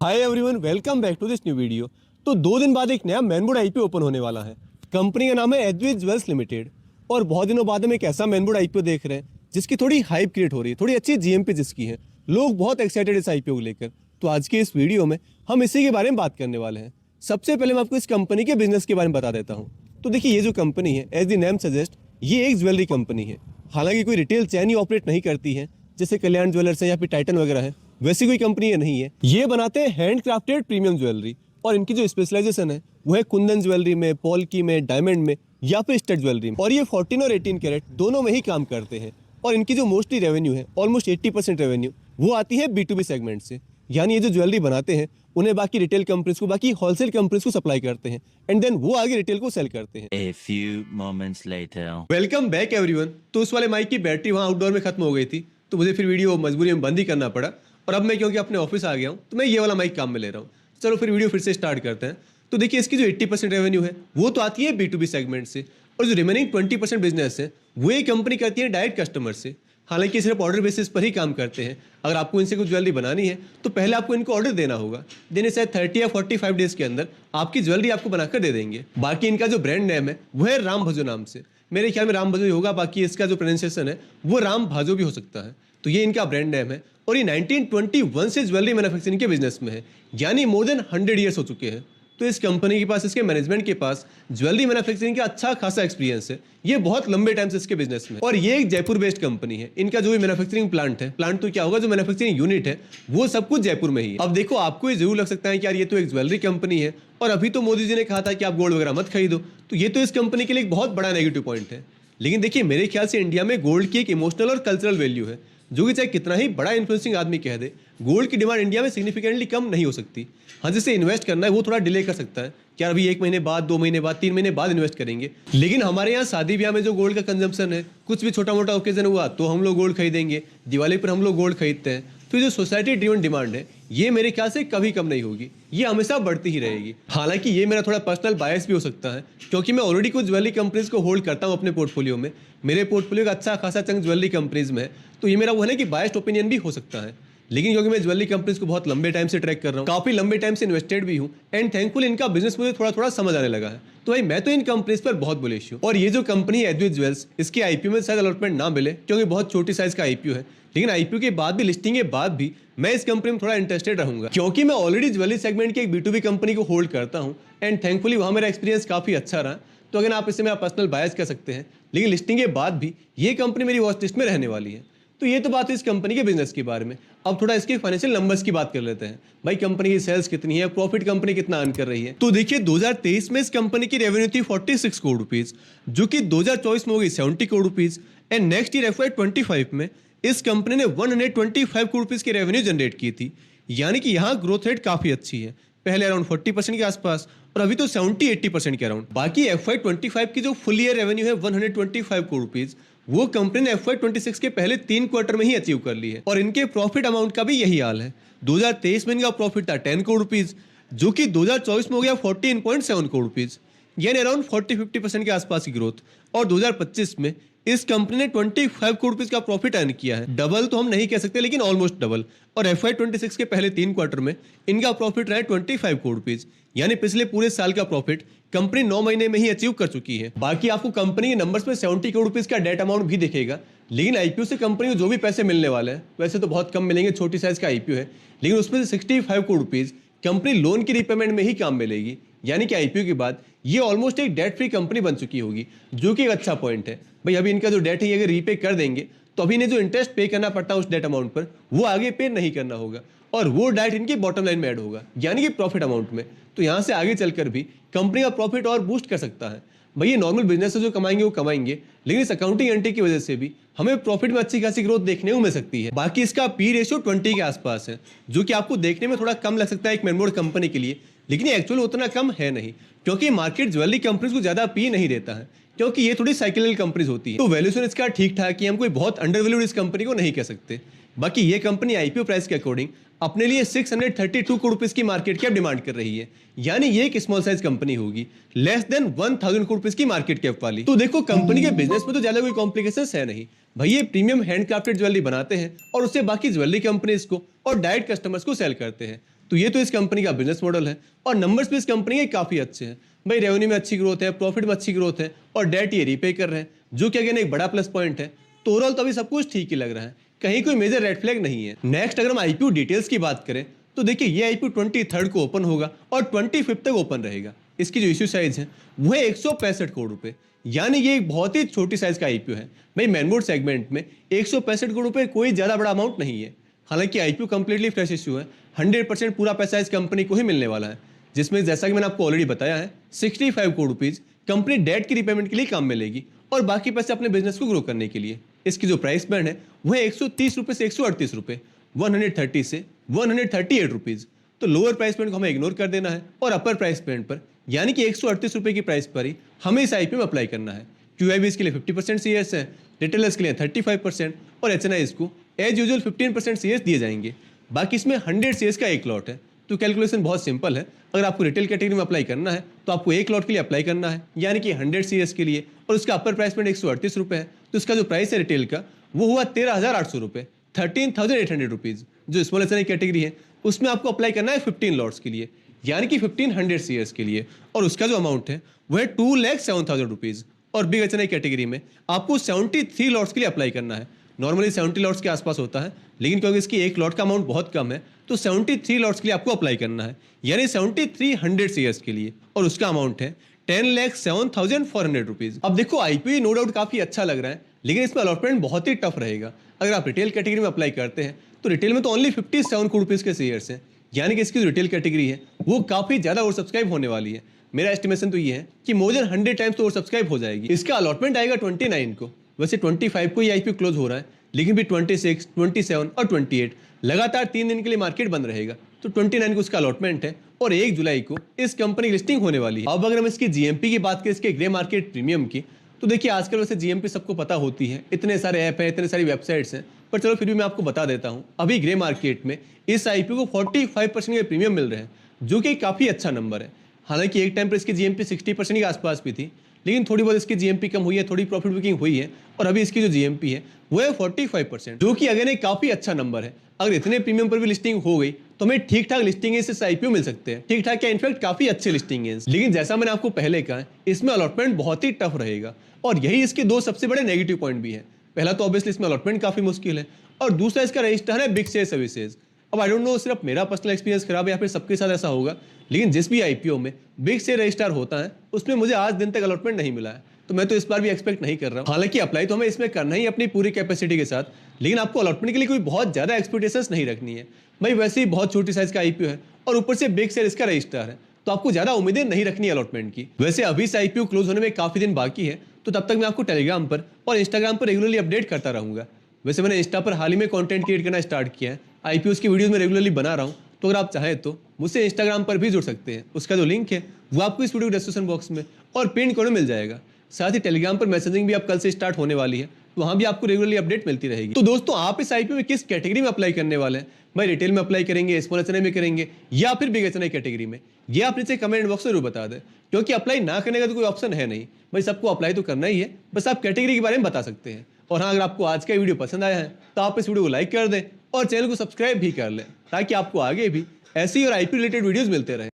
Hi everyone, welcome back to this new video. तो 2 दिन बाद एक नया मैनबोर्ड आईपीओ ओपन होने वाला है। कंपनी का नाम है एडविज ज्वेल्स लिमिटेड। और बहुत दिनों बाद हम एक ऐसा मैनबोर्ड आईपीओ देख रहे हैं जिसकी थोड़ी हाइप क्रिएट हो रही है, थोड़ी अच्छी जीएमपी जिसकी है। लोग बहुत एक्साइटेड इस आईपीओ को लेकर। तो आज के इस वीडियो में हम इसी के बारे में बात करने वाले हैं। सबसे पहले मैं आपको इस कंपनी के बिजनेस के बारे में बता देता हूँ। तो देखिए, ये जो कंपनी है, एज द नेम सजेस्ट, ये एक ज्वेलरी कंपनी है। हालांकि कोई रिटेल चैन ही ऑपरेट नहीं करती है, जैसे कल्याण ज्वेलर्स है या फिर टाइटन वगैरह है, वैसी कोई कंपनी ये नहीं है। ये बनाते हैं हैंड क्राफ्टेड प्रीमियम ज्वेलरी। और इनकी जो स्पेशलाइजेशन है वो है कुंदन ज्वेलरी में, पॉलकी में, डायमंड में या फिर स्टड ज्वेलरी में। और ये 14 और 18 कैरेट दोनों में ही काम करते हैं। और इनकी जो मोस्टली रेवेन्यू है, ऑलमोस्ट 80% रेवेन्यू, वो आती है B2B सेगमेंट से। यानी ये जो ज्वेलरी बनाते हैं उन्हें बाकी रिटेल कंपनीज को, बाकी होलसेल कंपनीज को सप्लाई करते हैं एंड देन वो आगे रिटेल को सेल करते हैं। A few moments later. Welcome back everyone. तो उस वाले माइक की बैटरी वहाँ आउटडोर में खत्म हो गई थी, तो मुझे फिर वीडियो मजबूरी में बंद ही करना पड़ा। और अब मैं क्योंकि अपने ऑफिस आ गया हूँ तो मैं ये वाला माइक काम में ले रहा हूँ। चलो फिर वीडियो फिर से स्टार्ट करते हैं। तो देखिए, इसकी जो 80% रेवेन्यू है वो तो आती है B2B सेगमेंट से, और जो रिमेनिंग 20% बिजनेस है वो ये कंपनी करती है डायरेक्ट कस्टमर से। हालांकि सिर्फ ऑर्डर बेसिस पर ही काम करते हैं। अगर आपको इनसे कुछ ज्वेलरी बनानी है तो पहले आपको इनको ऑर्डर देना होगा। देने से 30 या 45 डेज के अंदर आपकी ज्वेलरी आपको बनाकर दे देंगे। बाकी इनका जो ब्रांड नेम है वो है राम भजो नाम से। मेरे ख्याल में राम भजो ही होगा, बाकी इसका जो प्रोनाउंसिएशन है वो राम भाजो भी हो सकता है। तो ये इनका ब्रांड नेम है। और ये 1921 से ज्वेलरी मैन्युफैक्चरिंग के बिजनेस में है, यानी मोर देन 100 ईयर्स हो चुके हैं। तो इस कंपनी के पास, इसके मैनेजमेंट के पास ज्वेलरी मैन्युफैक्चरिंग का अच्छा खासा एक्सपीरियंस है। ये बहुत लंबे टाइम से इसके बिजनेस में। और ये एक जयपुर बेस्ड कंपनी है। इनका जो भी मैन्युफैक्चरिंग प्लांट है, प्लांट तो क्या होगा, जो मैन्युफैक्चरिंग यूनिट है वो सब कुछ जयपुर में ही है। अब देखो, आपको ये जरूर लग सकता है कि यार ये तो एक ज्वेलरी कंपनी है और अभी तो मोदी जी ने कहा था कि आप गोल्ड वगैरह मत खरीदो। तो ये तो इस कंपनी के लिए एक बहुत बड़ा नेगेटिव पॉइंट है। लेकिन देखिए, मेरे ख्याल से इंडिया में गोल्ड की एक इमोशनल और कल्चरल वैल्यू है, जो कि चाहे कितना ही बड़ा इन्फ्लुएंसिंग आदमी कह दे, गोल्ड की डिमांड इंडिया में सिग्निफिकेंटली कम नहीं हो सकती। हाँ, जिसे इन्वेस्ट करना है वो थोड़ा डिले कर सकता है कि यार अभी 1 महीने बाद, 2 महीने बाद, 3 महीने बाद इन्वेस्ट करेंगे। लेकिन हमारे यहाँ शादी ब्याह में जो गोल्ड का कंजम्पशन है, कुछ भी छोटा मोटा ओकेजन हुआ तो हम लोग गोल्ड खरीदेंगे, दिवाली पर हम लोग गोल्ड खरीदते हैं। तो जो सोसाइटी ड्रिवन डिमांड है ये मेरे ख्याल से कभी कम नहीं होगी, ये हमेशा बढ़ती ही रहेगी। हालांकि ये मेरा थोड़ा पर्सनल बायस भी हो सकता है, क्योंकि मैं ऑलरेडी कुछ ज्वेलरी कंपनीज को होल्ड करता हूँ अपने पोर्टफोलियो में। मेरे पोर्टफोलियो का अच्छा खासा चंक ज्वेलरी कंपनीज में है। तो ये मेरा वो है ना कि बायस्ड ओपिनियन भी हो सकता है। लेकिन क्योंकि मैं ज्वेलरी कंपनीज को बहुत लंबे टाइम से ट्रैक कर रहा हूँ, काफी लंबे टाइम से इन्वेस्टेड भी हूँ, एंड थैंकफुल इनका बिजनेस मुझे थोड़ा थोड़ा समझ आने लगा है। तो भाई मैं तो इन कंपनीज पर बहुत बुलिश हूँ। और ये जो कंपनी है एडविज ज्वेल्स, इसके आईपीओ में शायद अलॉटमेंट ना मिले क्योंकि बहुत छोटी साइज का आईपीओ है। लेकिन आईपीओ के बाद भी, लिस्टिंग के बाद भी, मैं इस कंपनी में थोड़ा इंटरेस्टेड रहूंगा, क्योंकि मैं ऑलरेडी ज्वेलरी सेगमेंट की एक B2B कंपनी को होल्ड करता हूँ एंड थैंकफुली वहाँ मेरा एक्सपीरियंस काफी अच्छा रहा। तो अगर आप इसे मेरा पर्सनल बायस कह सकते हैं, लेकिन लिस्टिंग के बाद भी ये कंपनी मेरी वॉच लिस्ट में रहने वाली है। तो ये तो बात है इस कंपनी के बिजनेस के बारे में। अब थोड़ा इसके फाइनेंशियल नंबर्स की बात कर लेते हैं। भाई कंपनी की सेल्स कितनी है, प्रॉफिट कंपनी कितना अर्न कर रही है। तो देखिए, 2023 में इस कंपनी की रेवेन्यू थी 46 करोड़ रुपीज, जो कि 2024 में होगी 70 crore rupees. And next year FY25 में इस कंपनी ने 125 करोड़ रुपीज की रेवेन्यू जनरेट की थी। यानी कि यहाँ ग्रोथ रेट काफी अच्छी है, पहले अराउंड 40% के आसपास और अभी तो 70-80% के अराउंड। बाकी FY25 की जो फुल ईयर रेवेन्यू है 125 करोड़ रुपीज, वो कंपनी ने FY26 के पहले 3 क्वार्टर में ही अचीव कर ली है। और इनके प्रॉफिट अमाउंट का भी यही हाल है। 2023 में इनका प्रॉफिट था 10 करोड़ रुपीज, जो कि 2024 में हो गया 14.7 करोड़ रुपीज, यानी अराउंड 40-50% के आसपास की ग्रोथ। और 2025 में इस कंपनी ने 25 करोड़ रुपीज का प्रॉफिट अर्न किया है। डबल तो हम नहीं कह सकते, लेकिन ऑलमोस्ट डबल। और FY26 के पहले 3 क्वार्टर में इनका प्रॉफिट रहा है 25 करोड़ रुपीज, यानी पिछले पूरे साल का प्रॉफिट कंपनी 9 महीने में ही अचीव कर चुकी है। बाकी आपको कंपनी के नंबर्स में 70 करोड़ रुपीज का डेट अमाउंट भी दिखेगा। लेकिन आईपीओ से कंपनी को जो भी पैसे मिलने वाले हैं, वैसे तो बहुत कम मिलेंगे, छोटी साइज का आईपीओ है, लेकिन उसमें से 65 करोड़ रुपीज कंपनी लोन की रिपेमेंट में ही काम मिलेगी। यानी कि आईपीओ के बाद ये ऑलमोस्ट एक डेट फ्री कंपनी बन चुकी होगी, जो कि एक अच्छा पॉइंट है। भाई अभी इनका जो डेट है ये अगर रीपे कर देंगे तो अभी इन्हें जो इंटरेस्ट पे करना पड़ता है उस डेट अमाउंट पर, वो आगे पे नहीं करना होगा, और वो डायरेक्ट इनकी बॉटम लाइन में ऐड होगा, यानी कि प्रॉफिट अमाउंट में। तो यहाँ से आगे चलकर भी कंपनी का प्रॉफिट और बूस्ट कर सकता है। भाई ये नॉर्मल बिजनेस से जो कमाएंगे वो कमाएंगे, लेकिन इस अकाउंटिंग एंट्री की वजह से भी हमें प्रॉफिट में अच्छी खासी ग्रोथ देखने को मिल सकती है। बाकी इसका पी रेशियो 20 के आसपास है, जो कि आपको देखने में थोड़ा कम लग सकता है एक मैनबोर्ड कंपनी के लिए, लेकिन एक्चुअली उतना कम है नहीं, क्योंकि मार्केट ज्वेलरी कंपनीज को ज्यादा पी नहीं देता है, क्योंकि ये थोड़ी साइक्लिकल कंपनीज होती है। तो वैल्यूएशन इसका ठीक ठाक है, हम कोई बहुत अंडरवैल्यूड इस कंपनी को नहीं कह सकते। बाकी ये कंपनी आईपीओ प्राइस के अकॉर्डिंग अपने लिए 632 करोड़ रुपीस की मार्केट कैप डिमांड कर रही है, यानी ये एक स्मॉल साइज कंपनी होगी, लेस देन 1000 करोड़ रुपीस की मार्केट कैप वाली। तो देखो, कंपनी के बिजनेस में तो ज्यादा कोई कॉम्प्लिकेशंस है नहीं। भाई ये प्रीमियम हैंडक्राफ्टेड ज्वेलरी बनाते हैं और उससे बाकी ज्वेलरी कंपनीज को और डायरेक्ट कस्टमर्स को सेल करते हैं। तो ये तो इस कंपनी का बिजनेस मॉडल है और नंबर्स भी इस कंपनी के काफ़ी अच्छे हैं। भाई रेवेन्यू में अच्छी ग्रोथ है, प्रॉफिट में अच्छी ग्रोथ है और डेट ये रीपे कर रहे हैं, जो कि अगेन एक बड़ा प्लस पॉइंट है। तो ओवरऑल तो अभी सब कुछ ठीक ही लग रहा है, कहीं कोई मेजर रेड फ्लैग नहीं है। नेक्स्ट अगर हम आईपीओ डिटेल्स की बात करें तो देखिए ये आईपीओ 23 को ओपन होगा और 25 तक ओपन रहेगा। इसकी जो इश्यू साइज है वो है 165 करोड़ रुपए, यानी ये एक बहुत ही छोटी साइज का आईपीओ है। भाई मैनबोर्ड सेगमेंट में 165 करोड़ रुपए कोई ज़्यादा बड़ा अमाउंट नहीं है। हालांकि आईपीओ कंप्लीटली फ्रेश इश्यू है, 100% पूरा पैसा इस कंपनी को ही मिलने वाला है, जिसमें जैसा कि मैंने आपको ऑलरेडी बताया है 65 करोड़ रुपीज़ कंपनी डेट की रिपेमेंट के लिए काम मिलेगी और बाकी पैसे अपने बिजनेस को ग्रो करने के लिए। इसकी जो प्राइस बैंड है वो है 130 रुपये से 138 रुपये, 130 से 138 रुपीज़। तो लोअर प्राइस पॉइंट को हमें इग्नोर कर देना है और अपर प्राइस पॉइंट पर यानी कि 138 रुपये की प्राइस पर ही हमें इस आईपीओ में अप्लाई करना है। क्यूआईबीज के लिए 50% सीएस है, रिटेलर्स के लिए 35% और एचएनआईज को एज यूजुअल 15% सीएस दिए जाएंगे। बाकी इसमें 100 सीएस का एक लॉट है। तो कैलकुलेशन बहुत सिंपल है, अगर आपको रिटेल कैटेगरी में अप्लाई करना है तो आपको एक लॉट के लिए अप्लाई करना है, यानी कि 100 सीएस के लिए, और उसका अपर प्राइस पॉइंट 138 रुपये है। तो उसका जो प्राइस है रिटेल का वो हुआ 13,800 रुपये, 13,800 रुपीज़। जो स्मॉल एचएनआई कैटेगरी है उसमें आपको अप्लाई करना है 15 लॉट्स के लिए, यानी कि 1500 सीएस के लिए, और उसका जो अमाउंट है वो है 2,07,000 रुपीज़। और बिग एचएनआई कैटेगरी में आपको 73 लॉट्स के लिए अप्लाई करना है। नॉर्मली 70 लॉट्स के आसपास होता है, लेकिन क्योंकि इसकी एक लॉट का अमाउंट बहुत कम है तो 73 लॉट्स के लिए आपको अप्लाई करना है, यानी 7300 सीएस के लिए, और उसका अमाउंट है 10,07,400 रुपीज़। अब देखो आईपीओ नो डाउट काफ़ी अच्छा लग रहा है, लेकिन इसमें अलॉटमेंट बहुत ही टफ रहेगा। अगर आप रिटेल कैटेगरी में अप्लाई करते हैं तो रिटेल में तो ओनली 57 करोड़ रुपीज़ के शेयर्स हैं, यानी कि इसकी जो रिटेल कैटेगरी है वो काफ़ी ज़्यादा ओवर सब्सक्राइब होने वाली है। मेरा एस्टिमेशन तो ये है कि मोर देन 100 टाइम्स तो ओवर सब्सक्राइब हो जाएगी। इसका अलॉटमेंट आएगा 29 को। वैसे 25 को ये आईपीओ क्लोज हो रहा है, लेकिन भी 26, 27 और 28 लगातार 3 दिन के लिए मार्केट बंद रहेगा। तो 29 को उसका अलॉटमेंट है और 1 जुलाई को इस कंपनी की लिस्टिंग होने वाली है। अब अगर हम इसकी जीएमपी की बात करें, इसके ग्रे मार्केट प्रीमियम की, तो देखिए आजकल वैसे जीएमपी सबको पता होती है, इतने सारे ऐप हैं, इतने सारी वेबसाइट्स हैं, पर चलो फिर भी मैं आपको बता देता हूँ। अभी ग्रे मार्केट में इस आईपीओ को 45% के प्रीमियम मिल रहे हैं, जो कि काफ़ी अच्छा नंबर है। हालांकि एक टाइम पर इसकी जीएमपी 60% के आसपास भी थी, लेकिन थोड़ी बहुत इसकी जीएमपी कम हुई है, थोड़ी प्रॉफिट बुकिंग हुई है, और अभी इसकी जो जीएमपी है वो है 45%, जो कि अगेन एक काफ़ी अच्छा नंबर है। अगर इतने प्रीमियम पर भी लिस्टिंग हो गई तो हमें ठीक ठाक लिस्टिंग इस आईपीओ मिल सकते हैं। ठीक ठाक क्या, इनफैक्ट काफ़ी अच्छे लिस्टिंग है। लेकिन जैसा मैंने आपको पहले कहा, इसमें अलॉटमेंट बहुत ही टफ रहेगा और यही इसके दो सबसे बड़े नेगेटिव पॉइंट भी है। पहला तो ऑब्वियसली इसमें अलॉटमेंट काफ़ी मुश्किल है, और दूसरा इसका रजिस्टर है बिग शेयर सर्विसेज। अब आई डोंट नो सिर्फ मेरा पर्सनल एक्सपीरियंस खराब है या फिर सबके साथ ऐसा होगा, लेकिन जिस भी आईपीओ में बिग शेयर रजिस्टर होता है उसमें मुझे आज दिन तक अलॉटमेंट नहीं मिला है। तो मैं तो इस बार भी एक्सपेक्ट नहीं कर रहा हूँ। हालांकि अप्लाई तो हमें इसमें करना ही अपनी पूरी कैपेसिटी के साथ, लेकिन आपको अलॉटमेंट के लिए कोई बहुत ज़्यादा एक्सपेक्टेशंस नहीं रखनी है। भाई वैसे ही बहुत छोटी साइज का आईपीओ है और ऊपर से बिग शेयर इसका रजिस्टर है, तो आपको ज़्यादा उम्मीदें नहीं रखनी अलॉटमेंट की। वैसे अभी से आईपीओ क्लोज होने में काफ़ी दिन बाकी है, तो तब तक मैं आपको टेलीग्राम पर और इंस्टाग्राम पर रेगुलरली अपडेट करता रहूँगा। वैसे मैंने इंस्टा पर हाल ही में कंटेंट क्रिएट करना स्टार्ट किया है, आईपीओ की वीडियोस में रेगुलरली बना रहा हूँ, तो अगर आप चाहें तो मुझसे इंस्टाग्राम पर भी जुड़ सकते हैं। उसका जो लिंक है वो आपको इस वीडियो डिस्क्रिप्शन बॉक्स में और पिन कोड में मिल जाएगा। साथ ही टेलीग्राम पर मैसेजिंग भी अब कल से स्टार्ट होने वाली है, तो वहाँ भी आपको रेगुलरली अपडेट मिलती रहेगी। तो दोस्तों आप इस आईपीओ में किस कैटेगरी में अप्लाई करने वाले हैं? भाई रिटेल में अप्लाई करेंगे, स्मॉल एचएनआई में करेंगे, या फिर बिग एचएनआई कैटेगरी में? ये आप नीचे कमेंट बॉक्स में जरूर बता दें, क्योंकि अप्लाई ना करने का तो कोई ऑप्शन है नहीं। भाई सबको अप्लाई तो करना ही है, बस आप कैटेगरी के बारे में बता सकते हैं। और हाँ, अगर आपको आज का वीडियो पसंद आया है तो आप इस वीडियो को लाइक कर दें और चैनल को सब्सक्राइब भी कर लें, ताकि आपको आगे भी ऐसी और आईपीओ रिलेटेड वीडियोस मिलते रहे।